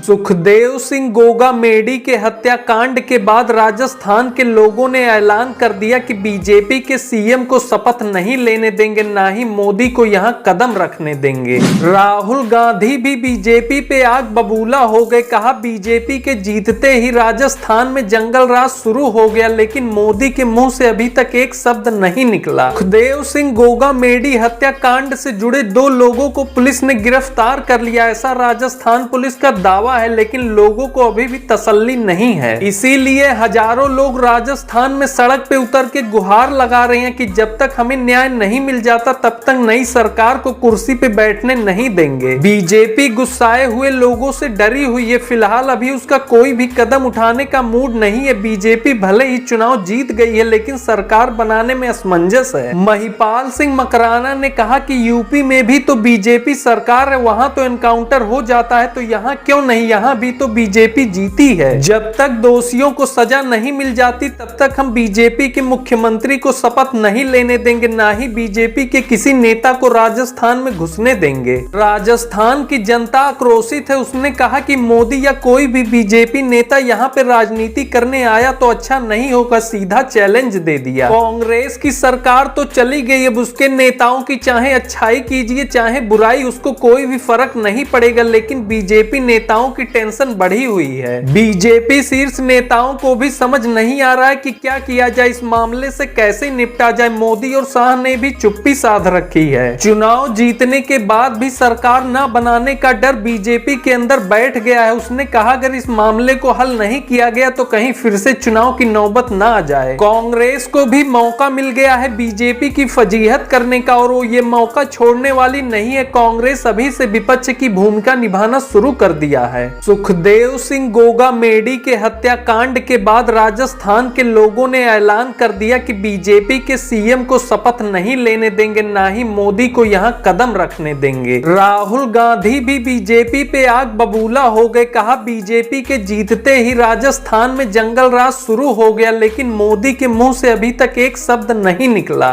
सुखदेव सिंह गोगामेडी के हत्याकांड के बाद राजस्थान के लोगों ने ऐलान कर दिया कि बीजेपी के सीएम को शपथ नहीं लेने देंगे, ना ही मोदी को यहां कदम रखने देंगे। राहुल गांधी भी बीजेपी पे आग बबूला हो गए। कहा बीजेपी के जीतते ही राजस्थान में जंगल राज शुरू हो गया, लेकिन मोदी के मुंह से अभी तक एक शब्द नहीं निकला। सुखदेव सिंह गोगामेडी हत्याकांड से जुड़े 2 लोगों को पुलिस ने गिरफ्तार कर लिया, ऐसा राजस्थान पुलिस का दावा है, लेकिन लोगों को अभी भी तसल्ली नहीं है। इसीलिए हजारों लोग राजस्थान में सड़क पे उतर के गुहार लगा रहे हैं कि जब तक हमें न्याय नहीं मिल जाता तब तक नई सरकार को कुर्सी पे बैठने नहीं देंगे। बीजेपी गुस्साए हुए लोगों से डरी हुई है। फिलहाल अभी उसका कोई भी कदम उठाने का मूड नहीं है। बीजेपी भले ही चुनाव जीत गई है, लेकिन सरकार बनाने में असमंजस है। महिपाल सिंह मकराना ने कहा कि यूपी में भी तो बीजेपी सरकार है, वहां तो एनकाउंटर हो जाता है, तो यहाँ क्यों नहीं, यहाँ भी तो बीजेपी जीती है। जब तक दोषियों को सजा नहीं मिल जाती तब तक हम बीजेपी के मुख्यमंत्री को शपथ नहीं लेने देंगे, ना ही बीजेपी के किसी नेता को राजस्थान में घुसने देंगे। राजस्थान की जनता आक्रोशित है। उसने कहा कि मोदी या कोई भी बीजेपी नेता यहाँ पे राजनीति करने आया तो अच्छा नहीं होगा, सीधा चैलेंज दे दिया। कांग्रेस की सरकार तो चली गई, अब उसके नेताओं की चाहे अच्छाई कीजिए चाहे बुराई, उसको कोई भी फर्क नहीं पड़ेगा, लेकिन बीजेपी नेताओं की टेंशन बढ़ी हुई है। बीजेपी शीर्ष नेताओं को भी समझ नहीं आ रहा है कि क्या किया जाए, इस मामले से कैसे निपटा जाए। मोदी और शाह ने भी चुप्पी साध रखी है। चुनाव जीतने के बाद भी सरकार न बनाने का डर बीजेपी के अंदर बैठ गया है। उसने कहा अगर इस मामले को हल नहीं किया गया तो कहीं फिर से चुनाव की नौबत ना आ जाए। कांग्रेस को भी मौका मिल गया है बीजेपी की फजीहत करने का, और वो ये मौका छोड़ने वाली नहीं है। कांग्रेस अभी से विपक्ष की भूमिका निभाना शुरू कर दिया है। सुखदेव सिंह गोगामेडी के हत्याकांड के बाद राजस्थान के लोगों ने ऐलान कर दिया कि बीजेपी के सीएम को शपथ नहीं लेने देंगे, ना ही मोदी को यहां कदम रखने देंगे। राहुल गांधी भी बीजेपी पे आग बबूला हो गए। कहा बीजेपी के जीतते ही राजस्थान में जंगल राज शुरू हो गया, लेकिन मोदी के मुंह से अभी तक एक शब्द नहीं निकला।